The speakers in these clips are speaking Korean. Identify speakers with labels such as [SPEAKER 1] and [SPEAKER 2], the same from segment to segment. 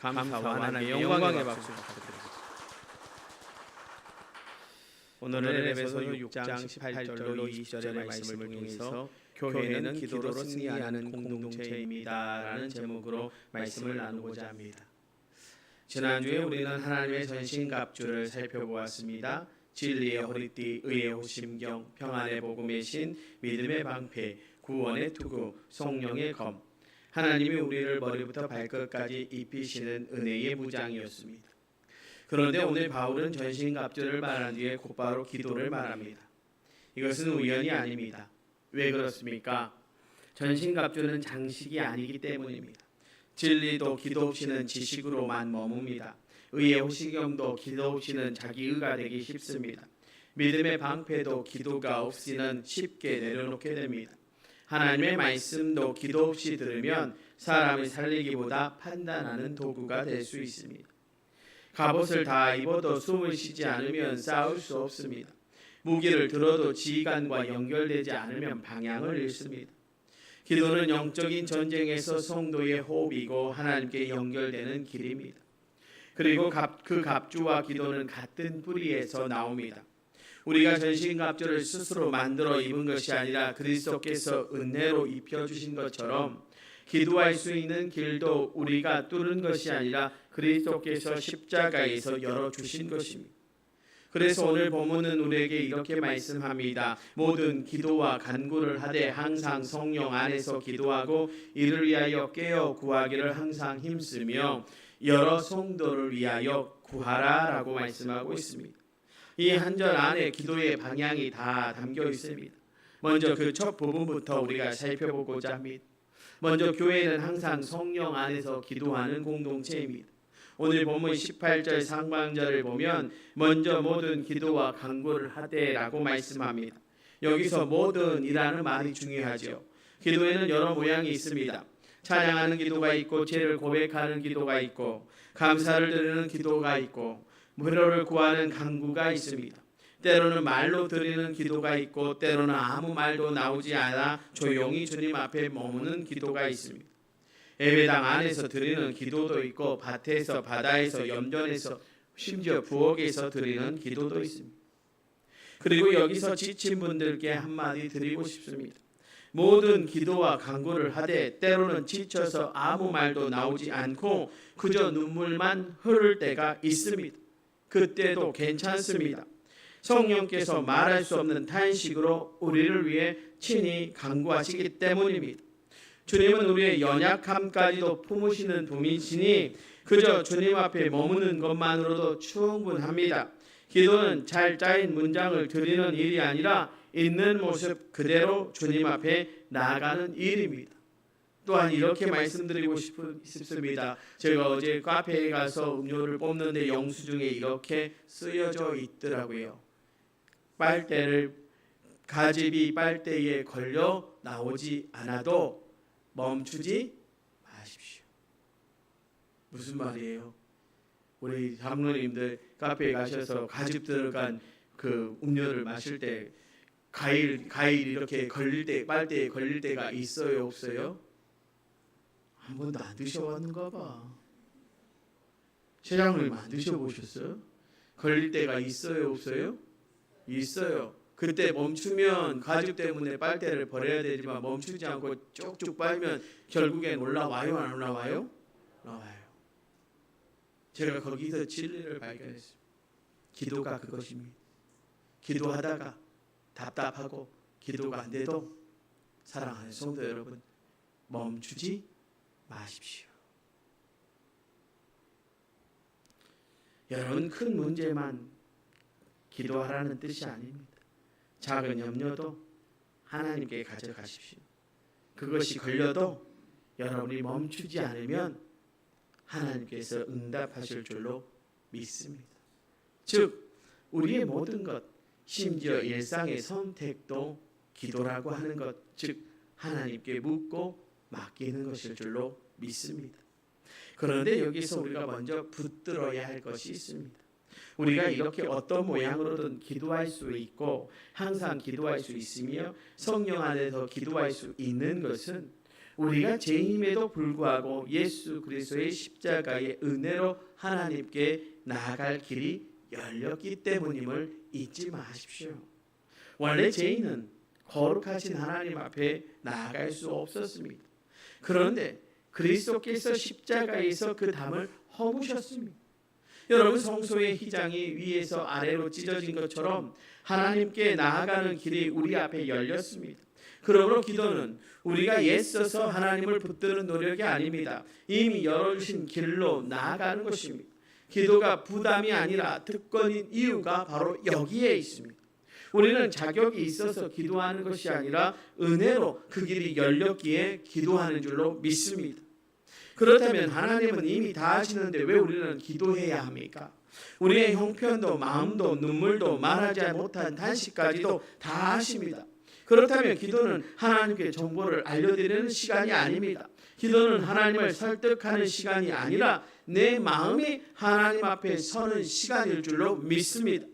[SPEAKER 1] 감사와 하나님의 영광의 박수 부탁드립니다. 오늘은 에베소 6장 18절로 20절의 말씀을 통해서 교회는 기도로 승리하는 공동체입니다 라는 제목으로 말씀을 나누고자 합니다. 지난주에 우리는 하나님의 전신갑주를 살펴보았습니다. 진리의 허리띠, 의의 호심경, 평안의 복음의 신, 믿음의 방패, 구원의 투구, 성령의 검, 하나님이 우리를 머리부터 발끝까지 입히시는 은혜의 무장이었습니다. 그런데 오늘 바울은 전신갑주를 말한 뒤에 곧바로 기도를 말합니다. 이것은 우연이 아닙니다. 왜 그렇습니까? 전신갑주는 장식이 아니기 때문입니다. 진리도 기도 없이는 지식으로만 머뭅니다. 의의 호심경도 기도 없이는 자기의가 되기 쉽습니다. 믿음의 방패도 기도가 없이는 쉽게 내려놓게 됩니다. 하나님의 말씀도 기도 없이 들으면 사람을 살리기보다 판단하는 도구가 될 수 있습니다. 갑옷을 다 입어도 숨을 쉬지 않으면 싸울 수 없습니다. 무기를 들어도 지휘관과 연결되지 않으면 방향을 잃습니다. 기도는 영적인 전쟁에서 성도의 호흡이고 하나님께 연결되는 길입니다. 그리고 그 갑주와 기도는 같은 뿌리에서 나옵니다. 우리가 전신갑주를 스스로 만들어 입은 것이 아니라 그리스도께서 은혜로 입혀주신 것처럼 기도할 수 있는 길도 우리가 뚫은 것이 아니라 그리스도께서 십자가에서 열어주신 것입니다. 그래서 오늘 본문은 우리에게 이렇게 말씀합니다. 모든 기도와 간구를 하되 항상 성령 안에서 기도하고 이를 위하여 깨어 구하기를 항상 힘쓰며 여러 성도를 위하여 구하라 라고 말씀하고 있습니다. 이 한 절 안에 기도의 방향이 다 담겨 있습니다. 먼저 그 첫 부분부터 우리가 살펴보고자 합니다. 먼저 교회는 항상 성령 안에서 기도하는 공동체입니다. 오늘 본문 18절 상반절을 보면 먼저 모든 기도와 간구를 하되라고 말씀합니다. 여기서 모든이라는 말이 중요하죠. 기도에는 여러 모양이 있습니다. 찬양하는 기도가 있고 죄를 고백하는 기도가 있고 감사를 드리는 기도가 있고 위로를 구하는 간구가 있습니다. 때로는 말로 드리는 기도가 있고 때로는 아무 말도 나오지 않아 조용히 주님 앞에 머무는 기도가 있습니다. 예배당 안에서 드리는 기도도 있고 밭에서 바다에서 염전에서 심지어 부엌에서 드리는 기도도 있습니다. 그리고 여기서 지친 분들께 한마디 드리고 싶습니다. 모든 기도와 간구를 하되 때로는 지쳐서 아무 말도 나오지 않고 그저 눈물만 흐를 때가 있습니다. 그때도 괜찮습니다. 성령께서 말할 수 없는 탄식으로 우리를 위해 친히 간구하시기 때문입니다. 주님은 우리의 연약함까지도 품으시는 분이시니 그저 주님 앞에 머무는 것만으로도 충분합니다. 기도는 잘 짜인 문장을 드리는 일이 아니라 있는 모습 그대로 주님 앞에 나아가는 일입니다. 또한 이렇게 말씀드리고 싶습니다. 제가 어제 카페에 가서 음료를 뽑는데 영수증에 이렇게 쓰여져 있더라고요. 빨대를 가집이 빨대에 걸려 나오지 않아도 멈추지 마십시오. 무슨 말이에요? 우리 장로님들 카페에 가셔서 가집 들어간 그 음료를 마실 때 과일 이렇게 걸릴 때 빨대에 걸릴 때가 있어요, 없어요? 한 번도 안 드셔봤는가 봐. 최장로님 안 드셔보셨어요? 걸릴 때가 있어요, 없어요? 있어요. 그때 멈추면 가죽 때문에 빨대를 버려야 되지만 멈추지 않고 쭉쭉 빨면 결국엔 올라와요, 안 올라와요? 올라와요. 제가 거기서 진리를 발견했습니다. 기도가 그것입니다. 기도하다가 답답하고 기도가 안 돼도 사랑하는 성도 여러분, 멈추지 마십시오. 여러분, 큰 문제만 기도하라는 뜻이 아닙니다. 작은 염려도 하나님께 가져가십시오. 그것이 걸려도 여러분이 멈추지 않으면 하나님께서 응답하실 줄로 믿습니다. 즉 우리의 모든 것, 심지어 일상의 선택도 기도라고 하는 것, 즉 하나님께 묻고 맡기는 것일 줄로 믿습니다. 그런데 여기서 우리가 먼저 붙들어야 할 것이 있습니다. 우리가 이렇게 어떤 모양으로든 기도할 수 있고 항상 기도할 수 있으며 성령 안에서 기도할 수 있는 것은 우리가 죄인임에도 불구하고 예수 그리스도의 십자가의 은혜로 하나님께 나아갈 길이 열렸기 때문임을 잊지 마십시오. 원래 죄인은 거룩하신 하나님 앞에 나아갈 수 없었습니다. 그런데 그리스도께서 십자가에서 그 담을 허무셨습니다. 여러분, 성소의 휘장이 위에서 아래로 찢어진 것처럼 하나님께 나아가는 길이 우리 앞에 열렸습니다. 그러므로 기도는 우리가 애써서 하나님을 붙드는 노력이 아닙니다. 이미 열어주신 길로 나아가는 것입니다. 기도가 부담이 아니라 특권인 이유가 바로 여기에 있습니다. 우리는 자격이 있어서 기도하는 것이 아니라 은혜로 그 길이 열렸기에 기도하는 줄로 믿습니다. 그렇다면 하나님은 이미 다 하시는데 왜 우리는 기도해야 합니까? 우리의 형편도 마음도 눈물도 말하지 못한 단식까지도 다 하십니다. 그렇다면 기도는 하나님께 정보를 알려드리는 시간이 아닙니다. 기도는 하나님을 설득하는 시간이 아니라 내 마음이 하나님 앞에 서는 시간일 줄로 믿습니다.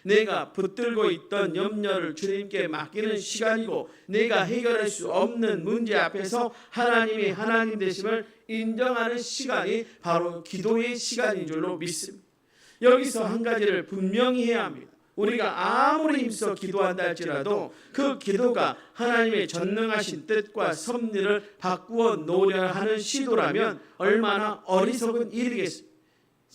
[SPEAKER 1] 내가 붙들고 있던 염려를 주님께 맡기는 시간이고, 내가 해결할 수 없는 문제 앞에서 하나님이 하나님 되심을 인정하는 시간이 바로 기도의 시간인 줄로 믿습니다. 여기서 한 가지를 분명히 해야 합니다. 우리가 아무리 힘써 기도한다 할지라도 그 기도가 하나님의 전능하신 뜻과 섭리를 바꾸어 놓으려 하는 시도라면 얼마나 어리석은 일이겠습니까?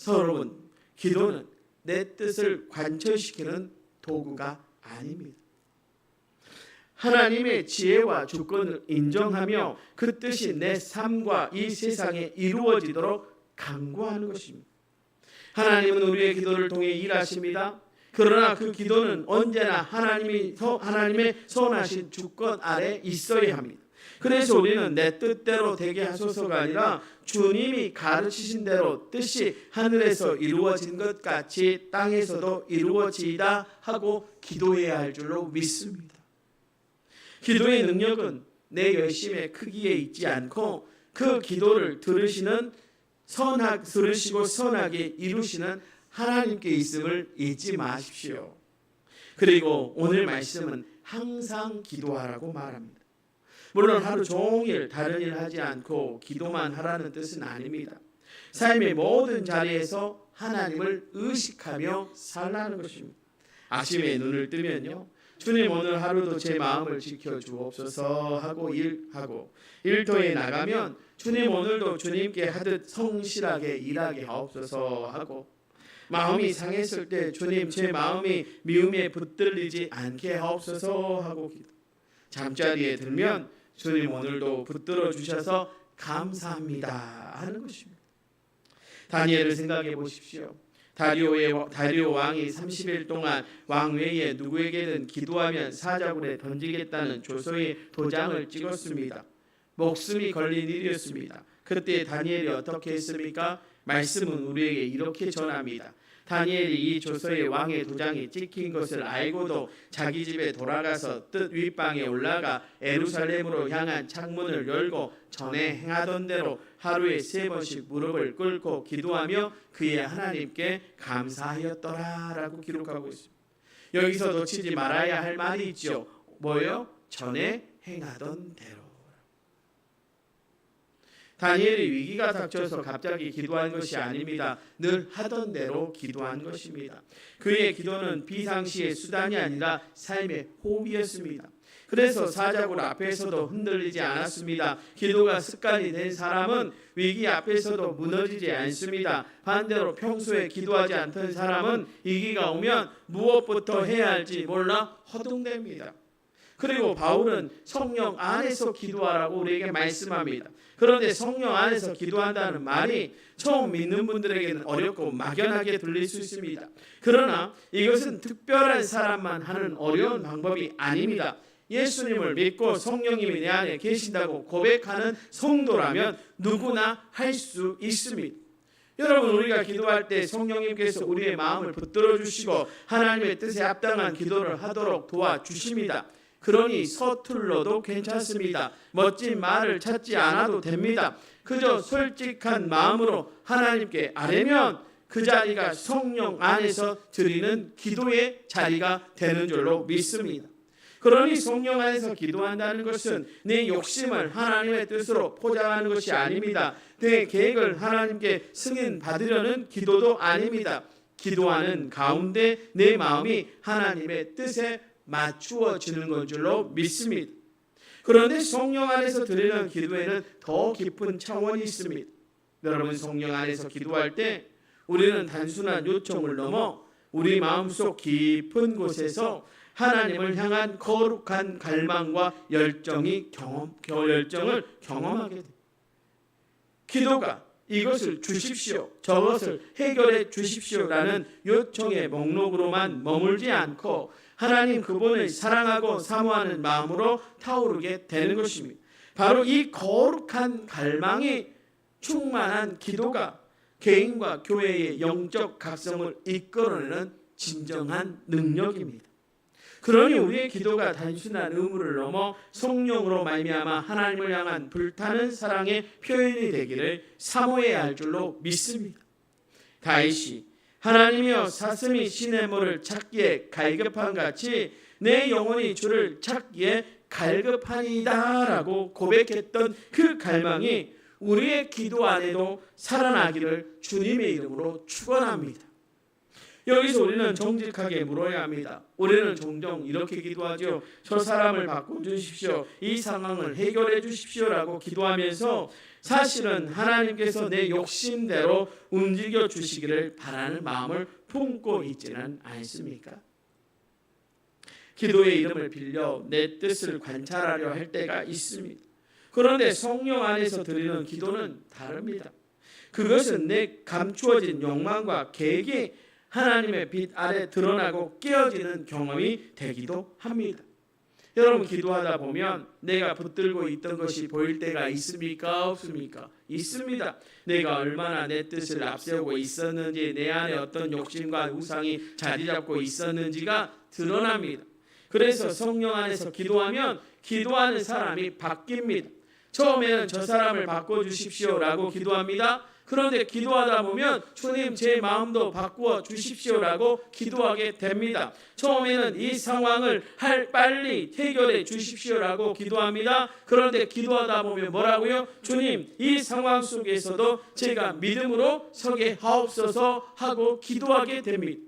[SPEAKER 1] 여러분, 기도는 내 뜻을 관철시키는 도구가 아닙니다. 하나님의 지혜와 주권을 인정하며 그 뜻이 내 삶과 이 세상에 이루어지도록 강구하는 것입니다. 하나님은 우리의 기도를 통해 일하십니다. 그러나 그 기도는 언제나 하나님의 선하신 주권 아래 있어야 합니다. 그래서 우리는 내 뜻대로 되게 하소서가 아니라 주님이 가르치신 대로 뜻이 하늘에서 이루어진 것 같이 땅에서도 이루어지이다 하고 기도해야 할 줄로 믿습니다. 기도의 능력은 내 열심의 크기에 있지 않고 그 기도를 들으시고 선하게 이루시는 하나님께 있음을 잊지 마십시오. 그리고 오늘 말씀은 항상 기도하라고 말합니다. 물론 하루 종일 다른 일 하지 않고 기도만 하라는 뜻은 아닙니다. 삶의 모든 자리에서 하나님을 의식하며 살라는 것입니다. 아침에 눈을 뜨면요, 주님 오늘 하루도 제 마음을 지켜주옵소서 하고 일하고, 일터에 나가면 주님 오늘도 주님께 하듯 성실하게 일하게 하옵소서 하고, 마음이 상했을 때 주님 제 마음이 미움에 붙들리지 않게 하옵소서 하고 기도. 잠자리에 들면 주님 오늘도 붙들어 주셔서 감사합니다 하는 것입니다. 다니엘을 생각해 보십시오. 다리오 왕이 30일 동안 왕외에 누구에게든 기도하면 사자굴에 던지겠다는 조서의 도장을 찍었습니다. 목숨이 걸린 일이었습니다. 그때 다니엘이 어떻게 했습니까? 말씀은 우리에게 이렇게 전합니다. 다니엘이 이 조서에 왕의 도장이 찍힌 것을 알고도 자기 집에 돌아가서 뜰 윗방에 올라가 예루살렘으로 향한 창문을 열고 전에 행하던 대로 하루에 3번씩 무릎을 꿇고 기도하며 그의 하나님께 감사하였더라라고 기록하고 있습니다. 여기서 놓치지 말아야 할 말이 있죠. 뭐예요? 전에 행하던 대로. 다니엘이 위기가 닥쳐서 갑자기 기도한 것이 아닙니다. 늘 하던 대로 기도한 것입니다. 그의 기도는 비상시의 수단이 아니라 삶의 호흡이었습니다. 그래서 사자굴 앞에서도 흔들리지 않았습니다. 기도가 습관이 된 사람은 위기 앞에서도 무너지지 않습니다. 반대로 평소에 기도하지 않던 사람은 위기가 오면 무엇부터 해야 할지 몰라 허둥댑니다. 그리고 바울은 성령 안에서 기도하라고 우리에게 말씀합니다. 그런데 성령 안에서 기도한다는 말이 처음 믿는 분들에게는 어렵고 막연하게 들릴 수 있습니다. 그러나 이것은 특별한 사람만 하는 어려운 방법이 아닙니다. 예수님을 믿고 성령님이 내 안에 계신다고 고백하는 성도라면 누구나 할 수 있습니다. 여러분, 우리가 기도할 때 성령님께서 우리의 마음을 붙들어 주시고 하나님의 뜻에 합당한 기도를 하도록 도와주십니다. 그러니 서툴러도 괜찮습니다. 멋진 말을 찾지 않아도 됩니다. 그저 솔직한 마음으로 하나님께 아뢰면 그 자리가 성령 안에서 드리는 기도의 자리가 되는 줄로 믿습니다. 그러니 성령 안에서 기도한다는 것은 내 욕심을 하나님의 뜻으로 포장하는 것이 아닙니다. 내 계획을 하나님께 승인받으려는 기도도 아닙니다. 기도하는 가운데 내 마음이 하나님의 뜻에 맞추어지는 것 줄로 믿습니다. 그런데 성령 안에서 드리는 기도에는 더 깊은 차원이 있습니다. 여러분, 성령 안에서 기도할 때 우리는 단순한 요청을 넘어 우리 마음속 깊은 곳에서 하나님을 향한 거룩한 갈망과 열정을 경험하게 됩니다. 기도가 이것을 주십시오, 저것을 해결해 주십시오라는 요청의 목록으로만 머물지 않고 하나님 그분을 사랑하고 사모하는 마음으로 타오르게 되는 것입니다. 바로 이 거룩한 갈망이 충만한 기도가 개인과 교회의 영적 각성을 이끌어내는 진정한 능력입니다. 그러니 우리의 기도가 단순한 의무를 넘어 성령으로 말미암아 하나님을 향한 불타는 사랑의 표현이 되기를 사모해야 할 줄로 믿습니다. 다윗이 하나님이여 사슴이 시냇물을 찾기에 갈급한 같이 내 영혼이 주를 찾기에 갈급하니다라고 고백했던 그 갈망이 우리의 기도 안에도 살아나기를 주님의 이름으로 축원합니다. 여기서 우리는 정직하게 물어야 합니다. 우리는 종종 이렇게 기도하죠. 저 사람을 바꿔주십시오, 이 상황을 해결해 주십시오라고 기도하면서 사실은 하나님께서 내 욕심대로 움직여 주시기를 바라는 마음을 품고 있지는 않습니까? 기도의 이름을 빌려 내 뜻을 관찰하려 할 때가 있습니다. 그런데 성령 안에서 드리는 기도는 다릅니다. 그것은 내 감추어진 욕망과 계획이 하나님의 빛 아래 드러나고 깨어지는 경험이 되기도 합니다. 여러분, 기도하다 보면 내가 붙들고 있던 것이 보일 때가 있습니까? 없습니까? 있습니다. 내가 얼마나 내 뜻을 앞세우고 있었는지, 내 안에 어떤 욕심과 우상이 자리 잡고 있었는지가 드러납니다. 그래서 성령 안에서 기도하면 기도하는 사람이 바뀝니다. 처음에는 저 사람을 바꿔주십시오라고 기도합니다. 그런데 기도하다 보면 주님 제 마음도 바꾸어 주십시오라고 기도하게 됩니다. 처음에는 이 상황을 빨리 해결해 주십시오라고 기도합니다. 그런데 기도하다 보면 뭐라고요? 주님 이 상황 속에서도 제가 믿음으로 서게 하옵소서 하고 기도하게 됩니다.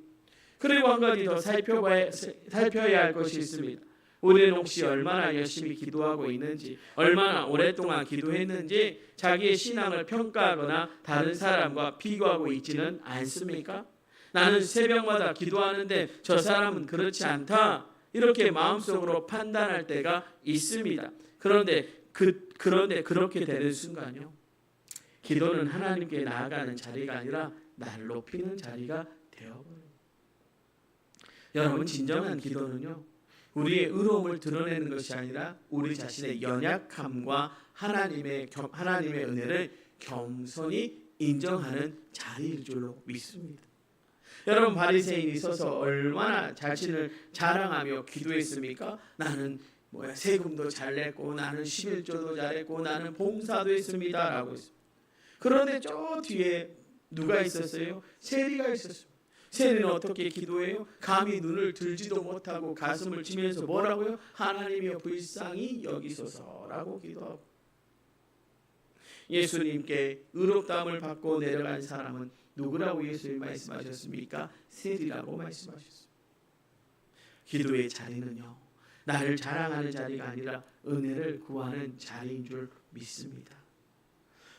[SPEAKER 1] 그리고 한 가지 더 살펴야 할 것이 있습니다. 우리는 혹시 얼마나 열심히 기도하고 있는지, 얼마나 오랫동안 기도했는지 자기의 신앙을 평가하거나 다른 사람과 비교하고 있지는 않습니까? 나는 새벽마다 기도하는데 저 사람은 그렇지 않다, 이렇게 마음속으로 판단할 때가 있습니다. 그런데 그렇게 되는 순간요, 기도는 하나님께 나아가는 자리가 아니라 나를 높이는 자리가 되어버려요. 여러분, 진정한 기도는요, 우리의 의로움을 드러내는 것이 아니라 우리 자신의 연약함과 하나님의 은혜를 겸손히 인정하는 자리일 줄로 믿습니다. 여러분, 바리새인이 서서 얼마나 자신을 자랑하며 기도했습니까? 나는 세금도 잘 냈고, 나는 11조도 잘했고, 나는 봉사도 했습니다 라고 했습니다. 그런데 저 뒤에 누가 있었어요? 세리가 있었습니다. 세리는 어떻게 기도해요? 감히 눈을 들지도 못하고 가슴을 치면서 뭐라고요? 하나님이여 불쌍히 여기소서라고 기도하고, 예수님께 의롭다함을 받고 내려간 사람은 누구라고 예수님 말씀하셨습니까? 세리라고 말씀하셨습니다. 기도의 자리는요, 나를 자랑하는 자리가 아니라 은혜를 구하는 자리인 줄 믿습니다.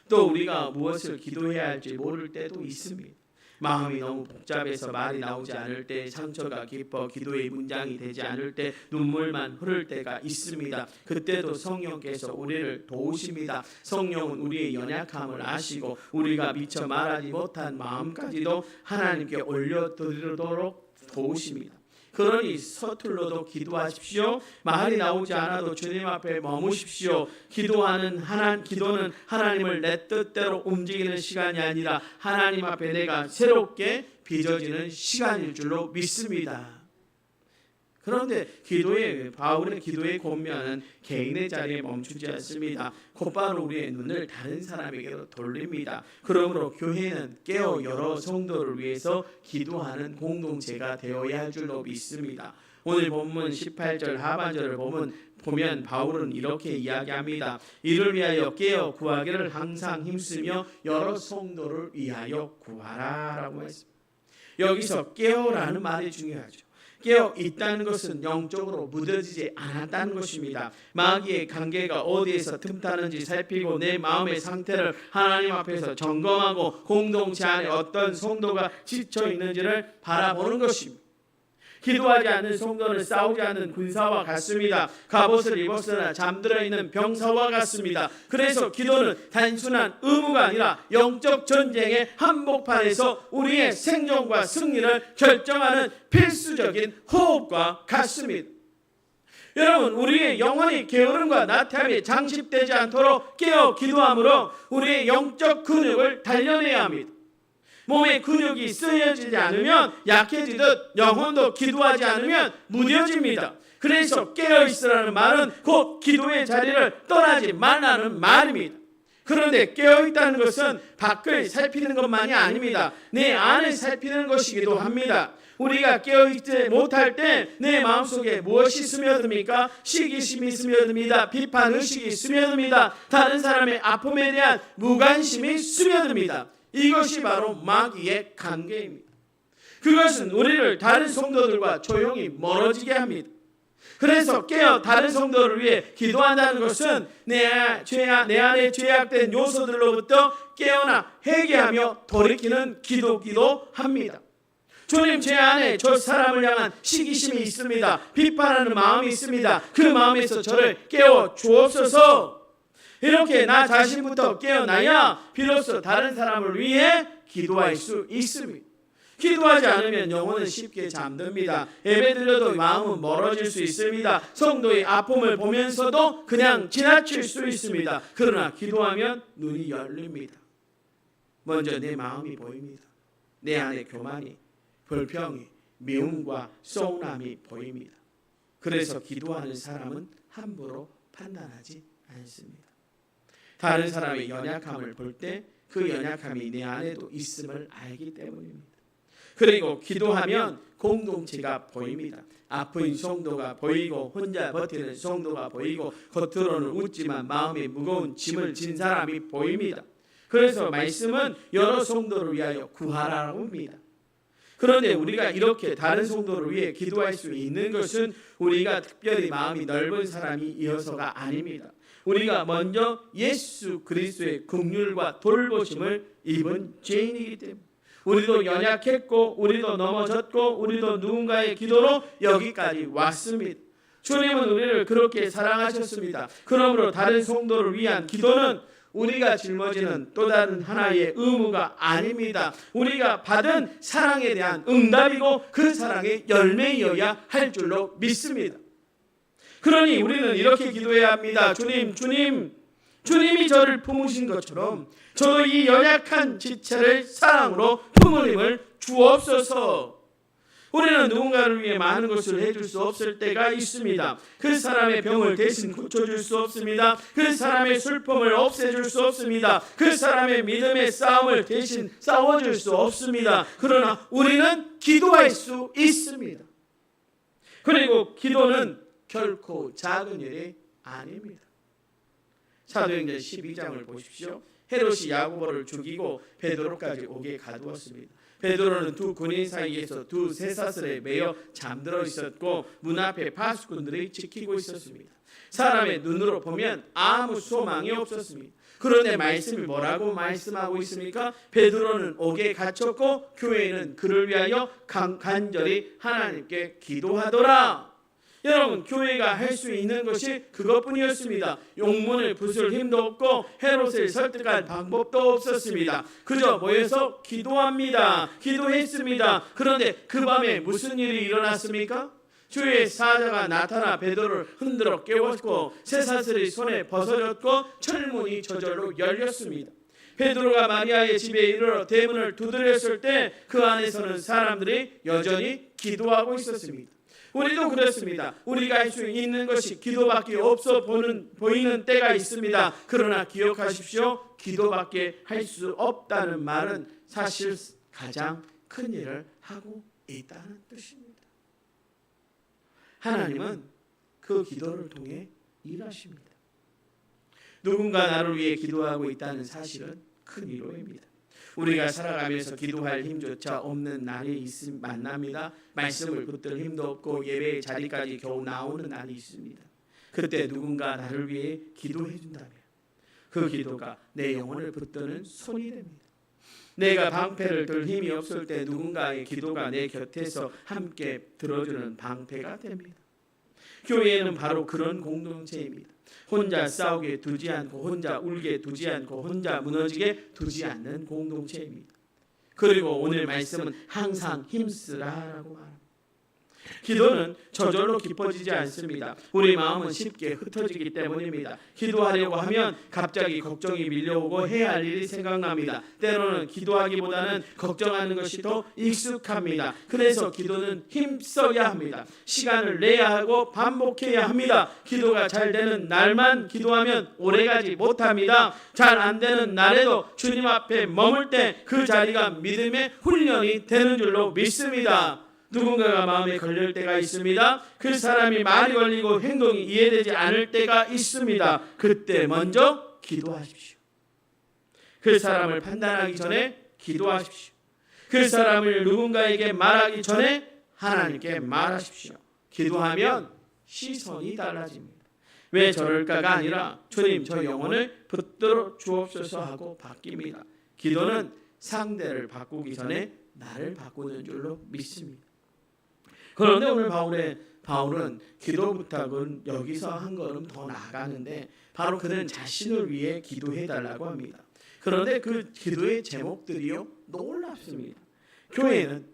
[SPEAKER 1] 또 우리가 무엇을 기도해야 할지 모를 때도 있습니다. 마음이 너무 복잡해서 말이 나오지 않을 때, 상처가 깊어 기도의 문장이 되지 않을 때, 눈물만 흐를 때가 있습니다. 그때도 성령께서 우리를 도우십니다. 성령은 우리의 연약함을 아시고 우리가 미처 말하지 못한 마음까지도 하나님께 올려드리도록 도우십니다. 그러니 서툴러도 기도하십시오. 말이 나오지 않아도 주님 앞에 머무십시오. 기도는 하나님을 내 뜻대로 움직이는 시간이 아니라 하나님 앞에 내가 새롭게 빚어지는 시간일 줄로 믿습니다. 그런데 바울의 기도의 권면은 개인의 자리에 멈추지 않습니다. 곧바로 우리의 눈을 다른 사람에게로 돌립니다. 그러므로 교회는 깨어 여러 성도를 위해서 기도하는 공동체가 되어야 할 줄로 믿습니다. 오늘 본문 18절 하반절을 보면 바울은 이렇게 이야기합니다. 이를 위하여 깨어 구하기를 항상 힘쓰며 여러 성도를 위하여 구하라 라고 했습니다. 여기서 깨어라는 말이 중요하죠. 깨어 있다는 것은 영적으로 무뎌지지 않았다는 것입니다. 마귀의 관계가 어디에서 틈타는지 살피고 내 마음의 상태를 하나님 앞에서 점검하고 공동체 안에 어떤 성도가 지쳐 있는지를 바라보는 것입니다. 기도하지 않는 성도는 싸우지 않는 군사와 같습니다. 갑옷을 입었으나 잠들어 있는 병사와 같습니다. 그래서 기도는 단순한 의무가 아니라 영적 전쟁의 한복판에서 우리의 생존과 승리를 결정하는 필수적인 호흡과 같습니다. 여러분, 우리의 영혼이 게으름과 나태함에 장식되지 않도록 깨어 기도함으로 우리의 영적 근육을 단련해야 합니다. 몸의 근육이 쓰여지지 않으면 약해지듯 영혼도 기도하지 않으면 무뎌집니다. 그래서 깨어있으라는 말은 곧 기도의 자리를 떠나지 말라는 말입니다. 그런데 깨어있다는 것은 밖을 살피는 것만이 아닙니다. 내 안을 살피는 것이기도 합니다. 우리가 깨어있지 못할 때 내 마음속에 무엇이 스며듭니까? 시기심이 스며듭니다. 비판의식이 스며듭니다. 다른 사람의 아픔에 대한 무관심이 스며듭니다. 이것이 바로 마귀의 관계입니다. 그것은 우리를 다른 성도들과 조용히 멀어지게 합니다. 그래서 깨어 다른 성도를 위해 기도한다는 것은 내 안에 죄악된 요소들로부터 깨어나 회개하며 돌이키는 기도기도 합니다. 주님, 제 안에 저 사람을 향한 시기심이 있습니다. 비판하는 마음이 있습니다. 그 마음에서 저를 깨워 주옵소서. 이렇게 나 자신부터 깨어나야 비로소 다른 사람을 위해 기도할 수 있습니다. 기도하지 않으면 영혼은 쉽게 잠듭니다. 예배 드려도 마음은 멀어질 수 있습니다. 성도의 아픔을 보면서도 그냥 지나칠 수 있습니다. 그러나 기도하면 눈이 열립니다. 먼저 내 마음이 보입니다. 내 안에 교만이, 불평이, 미움과 서운함이 보입니다. 그래서 기도하는 사람은 함부로 판단하지 않습니다. 다른 사람의 연약함을 볼 때 그 연약함이 내 안에도 있음을 알기 때문입니다. 그리고 기도하면 공동체가 보입니다. 아픈 성도가 보이고 혼자 버티는 성도가 보이고 겉으로는 웃지만 마음에 무거운 짐을 진 사람이 보입니다. 그래서 말씀은 여러 성도를 위하여 구하라고 합니다. 그런데 우리가 이렇게 다른 성도를 위해 기도할 수 있는 것은 우리가 특별히 마음이 넓은 사람이어서가 아닙니다. 우리가 먼저 예수 그리스도의 긍휼과 돌보심을 입은 죄인이기 때문에 우리도 연약했고 우리도 넘어졌고 우리도 누군가의 기도로 여기까지 왔습니다. 주님은 우리를 그렇게 사랑하셨습니다. 그러므로 다른 성도를 위한 기도는 우리가 짊어지는 또 다른 하나의 의무가 아닙니다. 우리가 받은 사랑에 대한 응답이고 그 사랑의 열매이어야 할 줄로 믿습니다. 그러니 우리는 이렇게 기도해야 합니다. 주님이 저를 품으신 것처럼 저도 이 연약한 지체를 사랑으로 품을 힘을 주옵소서. 우리는 누군가를 위해 많은 것을 해줄 수 없을 때가 있습니다. 그 사람의 병을 대신 고쳐줄 수 없습니다. 그 사람의 슬픔을 없애줄 수 없습니다. 그 사람의 믿음의 싸움을 대신 싸워줄 수 없습니다. 그러나 우리는 기도할 수 있습니다. 그리고 기도는 결코 작은 일이 아닙니다. 사도행전 12장을 보십시오. 헤롯이 야고보를 죽이고 베드로까지 옥에 가두었습니다. 베드로는 두 군인 사이에서 두 쇠사슬에 매여 잠들어 있었고 문 앞에 파수꾼들이 지키고 있었습니다. 사람의 눈으로 보면 아무 소망이 없었습니다. 그런데 말씀이 뭐라고 말씀하고 있습니까? 베드로는 옥에 갇혔고 교회는 그를 위하여 간절히 하나님께 기도하더라. 여러분, 교회가 할 수 있는 것이 그것뿐이었습니다. 용문을 부술 힘도 없고 헤롯을 설득할 방법도 없었습니다. 그저 모여서 기도합니다. 기도했습니다. 그런데 그 밤에 무슨 일이 일어났습니까? 주의 사자가 나타나 베드로를 흔들어 깨웠고 쇠사슬이 손에 벗어졌고 철문이 저절로 열렸습니다. 베드로가 마리아의 집에 이르러 대문을 두드렸을 때 그 안에서는 사람들이 여전히 기도하고 있었습니다. 우리도 그렇습니다. 우리가 할 수 있는 것이 기도밖에 없어 보이는 때가 있습니다. 그러나 기억하십시오. 기도밖에 할 수 없다는 말은 사실 가장 큰 일을 하고 있다는 뜻입니다. 하나님은 그 기도를 통해 일하십니다. 누군가 나를 위해 기도하고 있다는 사실은 큰 위로입니다. 우리가 살아가면서 기도할 힘조차 없는 날이 만납니다. 말씀을 붙들 힘도 없고 예배의 자리까지 겨우 나오는 날이 있습니다. 그때 누군가 나를 위해 기도해 준다면 그 기도가 내 영혼을 붙드는 손이 됩니다. 내가 방패를 들 힘이 없을 때 누군가의 기도가 내 곁에서 함께 들어주는 방패가 됩니다. 교회는 바로 그런 공동체입니다. 혼자 싸우게 두지 않고 혼자 울게 두지 않고 혼자 무너지게 두지 않는 공동체입니다. 그리고 오늘 말씀은 항상 힘쓰라라고 말합니다. 기도는 저절로 깊어지지 않습니다. 우리 마음은 쉽게 흩어지기 때문입니다. 기도하려고 하면 갑자기 걱정이 밀려오고 해야 할 일이 생각납니다. 때로는 기도하기보다는 걱정하는 것이 더 익숙합니다. 그래서 기도는 힘써야 합니다. 시간을 내야 하고 반복해야 합니다. 기도가 잘 되는 날만 기도하면 오래가지 못합니다. 잘 안 되는 날에도 주님 앞에 머물 때 그 자리가 믿음의 훈련이 되는 줄로 믿습니다. 누군가가 마음에 걸릴 때가 있습니다. 그 사람이 말이 걸리고 행동이 이해되지 않을 때가 있습니다. 그때 먼저 기도하십시오. 그 사람을 판단하기 전에 기도하십시오. 그 사람을 누군가에게 말하기 전에 하나님께 말하십시오. 기도하면 시선이 달라집니다. 왜 저럴까가 아니라 주님 저 영혼을 붙들어 주옵소서 하고 바뀝니다. 기도는 상대를 바꾸기 전에 나를 바꾸는 줄로 믿습니다. 그런데 오늘 바울은 기도 부탁은 여기서 한 걸음 더 나아가는데 바로 그는 자신을 위해 기도해달라고 합니다. 그런데 그 기도의 제목들이요 놀랍습니다. 교회는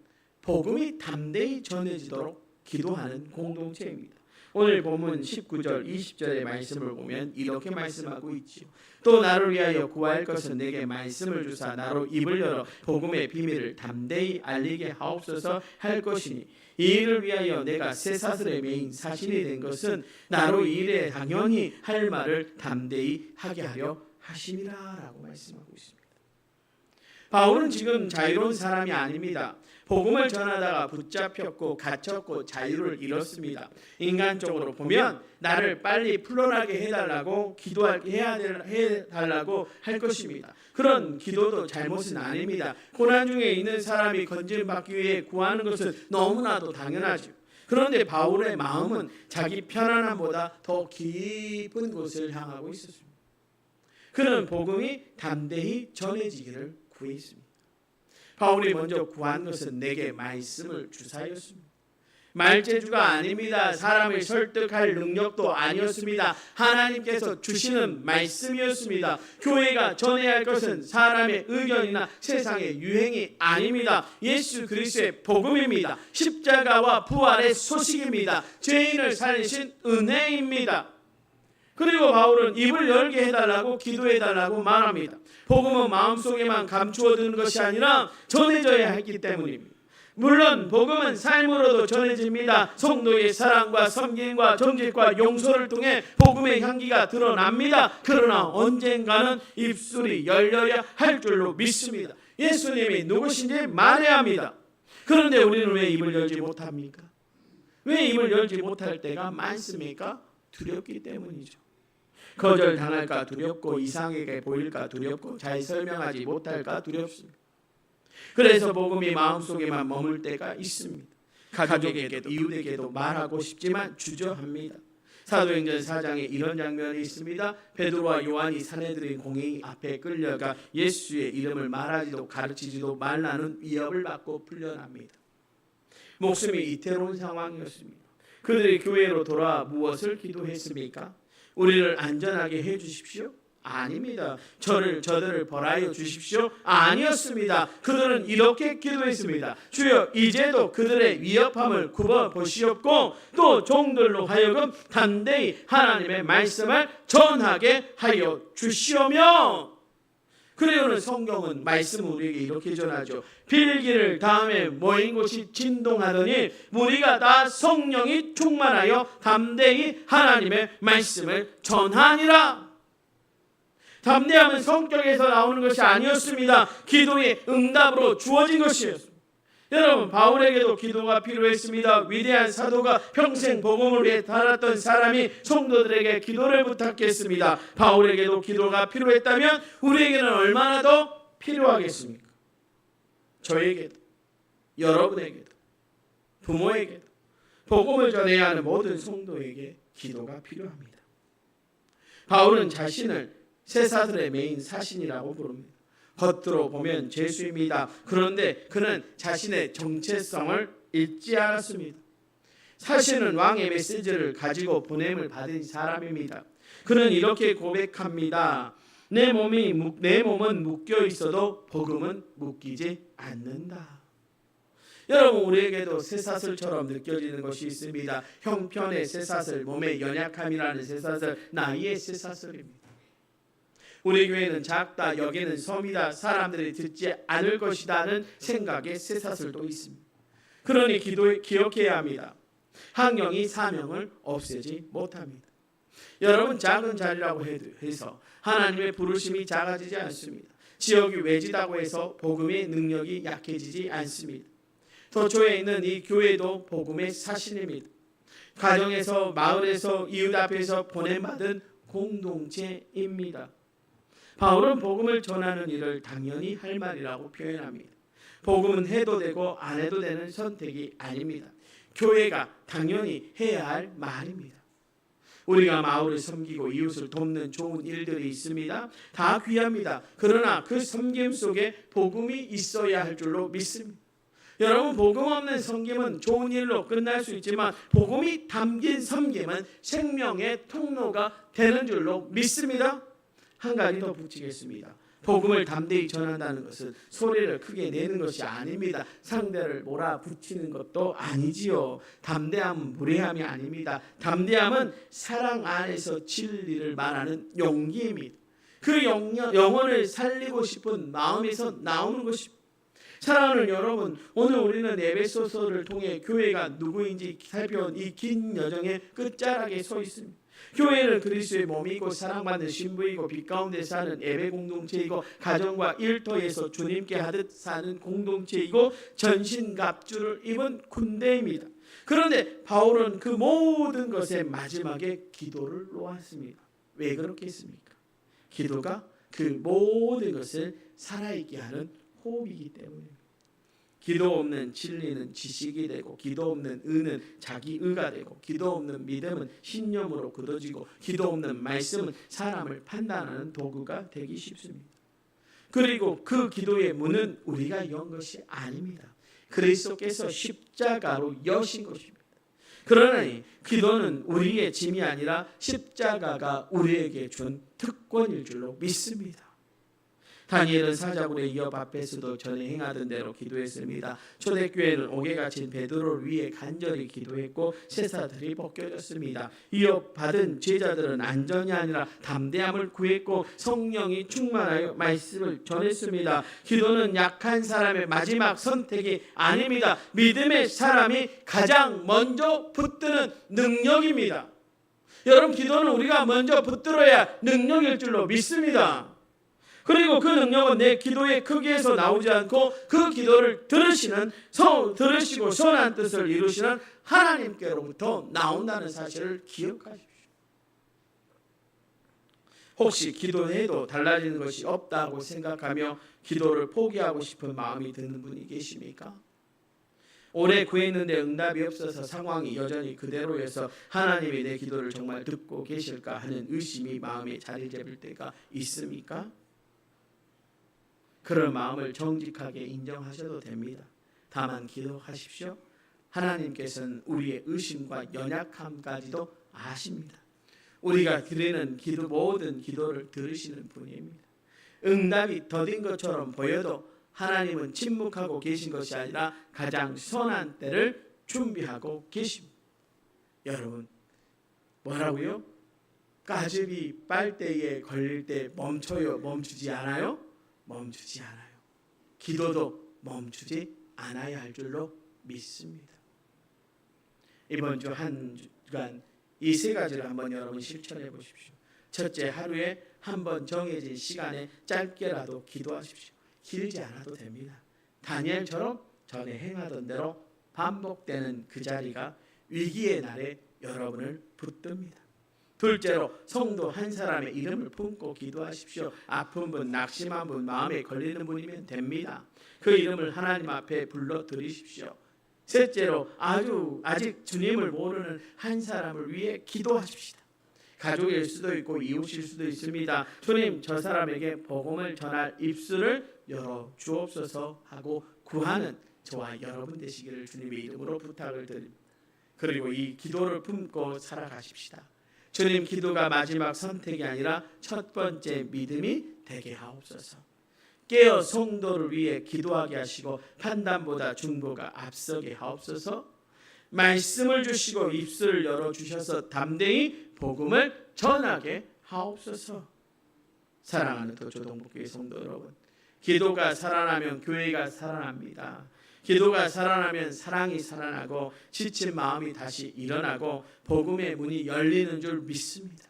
[SPEAKER 1] 복음이 담대히 전해지도록 기도하는 공동체입니다. 오늘 본문 19절 20절의 말씀을 보면 이렇게 말씀하고 있지요. 또 나를 위하여 구할 것은 내게 말씀을 주사 나로 입을 열어 복음의 비밀을 담대히 알리게 하옵소서 할 것이니 이 일을 위하여 내가 쇠사슬에 매인 사신이 된 것은 나로 이 일에 당연히 할 말을 담대히 하게 하려 하심이라 라고 말씀하고 있습니다. 바울은 지금 자유로운 사람이 아닙니다. 복음을 전하다가 붙잡혔고 갇혔고 자유를 잃었습니다. 인간적으로 보면 나를 빨리 풀려나게 해달라고 해달라고 할 것입니다. 그런 기도도 잘못은 아닙니다. 고난 중에 있는 사람이 건짐받기 위해 구하는 것은 너무나도 당연하죠. 그런데 바울의 마음은 자기 편안함보다 더 깊은 곳을 향하고 있었습니다. 그는 복음이 담대히 전해지기를 구했습니다. 바울이 먼저 구한 것은 내게 말씀을 주사였습니다. 말재주가 아닙니다. 사람을 설득할 능력도 아니었습니다. 하나님께서 주시는 말씀이었습니다. 교회가 전해야 할 것은 사람의 의견이나 세상의 유행이 아닙니다. 예수 그리스도의 복음입니다. 십자가와 부활의 소식입니다. 죄인을 살리신 은혜입니다. 그리고 바울은 입을 열게 해달라고 기도해달라고 말합니다. 복음은 마음속에만 감추어두는 것이 아니라 전해져야 했기 때문입니다. 물론 복음은 삶으로도 전해집니다. 성도의 사랑과 섬김과 정직과 용서를 통해 복음의 향기가 드러납니다. 그러나 언젠가는 입술이 열려야 할 줄로 믿습니다. 예수님이 누구신지 말해야 합니다. 그런데 우리는 왜 입을 열지 못합니까? 왜 입을 열지 못할 때가 많습니까? 두렵기 때문이죠. 거절당할까 두렵고 이상하게 보일까 두렵고 잘 설명하지 못할까 두렵습니다. 그래서 복음이 마음속에만 머물 때가 있습니다. 가족에게도 이웃에게도 말하고 싶지만 주저합니다. 사도행전 4장에 이런 장면이 있습니다. 베드로와 요한이 사내들인 공회 앞에 끌려가 예수의 이름을 말하지도 가르치지도 말라는 위협을 받고 풀려납니다. 목숨이 이태로운 상황이었습니다. 그들이 교회로 돌아와 무엇을 기도했습니까? 우리를 안전하게 해주십시오? 아닙니다. 저들을 벌하여 주십시오? 아니었습니다. 그들은 이렇게 기도했습니다. 주여 이제도 그들의 위협함을 굽어보시옵고 또 종들로 하여금 담대히 하나님의 말씀을 전하게 하여 주시오며. 그리고는 성경은 말씀을 우리에게 이렇게 전하죠. 빌기를 다음에 모인 곳이 진동하더니 무리가 다 성령이 충만하여 담대히 하나님의 말씀을 전하니라. 담대함은 성격에서 나오는 것이 아니었습니다. 기도의 응답으로 주어진 것이었습니다. 여러분, 바울에게도 기도가 필요했습니다. 위대한 사도가 평생 복음을 위해 살았던 사람이 성도들에게 기도를 부탁했습니다. 바울에게도 기도가 필요했다면 우리에게는 얼마나 더 필요하겠습니까? 저에게도, 여러분에게도, 부모에게도, 복음을 전해야 하는 모든 성도에게 기도가 필요합니다. 바울은 자신을 쇠사슬의 메인 사신이라고 부릅니다. 겉으로 보면 죄수입니다. 그런데 그는 자신의 정체성을 잊지 않았습니다. 사신은 왕의 메시지를 가지고 보냄을 받은 사람입니다. 그는 이렇게 고백합니다. 내 몸은 묶여 있어도 복음은 묶이지 않는다. 여러분, 우리에게도 쇠사슬처럼 느껴지는 것이 있습니다. 형편의 쇠사슬, 몸의 연약함이라는 쇠사슬, 나이의 쇠사슬입니다. 우리 교회는 작다, 여기는 섬이다, 사람들이 듣지 않을 것이다는 생각의 쇠사슬도 있습니다. 그러니 기억해야 합니다. 학령이 사명을 없애지 못합니다. 여러분, 작은 자리라고 해서 하나님의 부르심이 작아지지 않습니다. 지역이 외지다고 해서 복음의 능력이 약해지지 않습니다. 도초에 있는 이 교회도 복음의 사신입니다. 가정에서, 마을에서, 이웃 앞에서 보냄받은 공동체입니다. 바울은 복음을 전하는 일을 당연히 할 말이라고 표현합니다. 복음은 해도 되고 안 해도 되는 선택이 아닙니다. 교회가 당연히 해야 할 말입니다. 우리가 마을을 섬기고 이웃을 돕는 좋은 일들이 있습니다. 다 귀합니다. 그러나 그 섬김 속에 복음이 있어야 할 줄로 믿습니다. 여러분, 복음 없는 섬김은 좋은 일로 끝날 수 있지만 복음이 담긴 섬김은 생명의 통로가 되는 줄로 믿습니다. 한 가지 더 붙이겠습니다. 복음을 담대히 전한다는 것은 소리를 크게 내는 것이 아닙니다. 상대를 몰아붙이는 것도 아니지요. 담대함은 무례함이 아닙니다. 담대함은 사랑 안에서 진리를 말하는 용기입니다. 그 영혼을 살리고 싶은 마음에서 나오는 것입니다. 사랑하는 여러분, 오늘 우리는 에베소서를 통해 교회가 누구인지 살펴온 이 긴 여정의 끝자락에 서 있습니다. 교회는 그리스도의 몸이고 사랑받는 신부이고 빛 가운데 사는 예배 공동체이고 가정과 일터에서 주님께 하듯 사는 공동체이고 전신갑주를 입은 군대입니다. 그런데 바울은 그 모든 것의 마지막에 기도를 놓았습니다. 왜 그렇겠습니까? 기도가 그 모든 것을 살아있게 하는 호흡이기 때문입니다. 기도 없는 진리는 지식이 되고, 기도 없는 의는 자기 의가 되고, 기도 없는 믿음은 신념으로 굳어지고, 기도 없는 말씀은 사람을 판단하는 도구가 되기 쉽습니다. 그리고 그 기도의 문은 우리가 연 것이 아닙니다. 그리스도께서 십자가로 여신 것입니다. 그러니 기도는 우리의 짐이 아니라 십자가가 우리에게 준 특권일 줄로 믿습니다. 다니엘은 사자굴에 이어 앞에서도 전에 행하던 대로 기도했습니다. 초대교회는 옥에 갇힌 베드로를 위해 간절히 기도했고 쇠사슬이 벗겨졌습니다. 이어 받은 제자들은 안전이 아니라 담대함을 구했고 성령이 충만하여 말씀을 전했습니다. 기도는 약한 사람의 마지막 선택이 아닙니다. 믿음의 사람이 가장 먼저 붙드는 능력입니다. 여러분, 기도는 우리가 먼저 붙들어야 능력일 줄로 믿습니다. 그리고 그 능력은 내 기도의 크기에서 나오지 않고 그 기도를 들으시고 선한 뜻을 이루시는 하나님께로부터 나온다는 사실을 기억하십시오. 혹시 기도해도 달라지는 것이 없다고 생각하며 기도를 포기하고 싶은 마음이 드는 분이 계십니까? 오래 구했는데 응답이 없어서 상황이 여전히 그대로여서 하나님이 내 기도를 정말 듣고 계실까 하는 의심이 마음에 자리 잡을 때가 있습니까? 그런 마음을 정직하게 인정하셔도 됩니다. 다만 기도하십시오. 하나님께서는 우리의 의심과 연약함까지도 아십니다. 우리가 드리는 모든 기도를 들으시는 분입니다. 응답이 더딘 것처럼 보여도 하나님은 침묵하고 계신 것이 아니라 가장 선한 때를 준비하고 계십니다. 여러분, 뭐라고요? 까즙이 빨대에 걸릴 때 멈춰요? 멈추지 않아요? 멈추지 않아요. 기도도 멈추지 않아야 할 줄로 믿습니다. 이번 주 한 주간 이 세 가지를 한번 여러분 실천해 보십시오. 첫째, 하루에 한 번 정해진 시간에 짧게라도 기도하십시오. 길지 않아도 됩니다. 다니엘처럼 전에 행하던 대로 반복되는 그 자리가 위기의 날에 여러분을 붙듭니다. 둘째로 성도 한 사람의 이름을 품고 기도하십시오. 아픈 분, 낙심한 분, 마음에 걸리는 분이면 됩니다. 그 이름을 하나님 앞에 불러드리십시오. 셋째로 아직 주님을 모르는 한 사람을 위해 기도하십시다. 가족일 수도 있고 이웃일 수도 있습니다. 주님, 저 사람에게 복음을 전할 입술을 열어 주옵소서 하고 구하는 저와 여러분 되시기를 주님의 이름으로 부탁을 드립니다. 그리고 이 기도를 품고 살아가십시다. 주님, 기도가 마지막 선택이 아니라 첫 번째 믿음이 되게 하옵소서. 깨어 성도를 위해 기도하게 하시고 판단보다 중보가 앞서게 하옵소서. 말씀을 주시고 입술을 열어주셔서 담대히 복음을 전하게 하옵소서. 사랑하는 도초동북교회 성도 여러분, 기도가 살아나면 교회가 살아납니다. 기도가 살아나면 사랑이 살아나고 지친 마음이 다시 일어나고 복음의 문이 열리는 줄 믿습니다.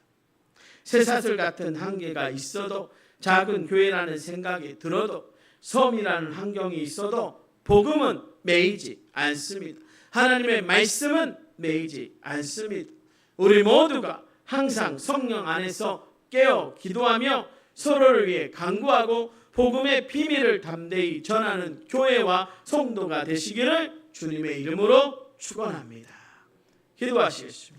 [SPEAKER 1] 쇠사슬 같은 한계가 있어도, 작은 교회라는 생각이 들어도, 섬이라는 환경이 있어도 복음은 매이지 않습니다. 하나님의 말씀은 매이지 않습니다. 우리 모두가 항상 성령 안에서 깨어 기도하며 서로를 위해 간구하고 복음의 비밀을 담대히 전하는 교회와 성도가 되시기를 주님의 이름으로 축원합니다. 기도하시겠습니다.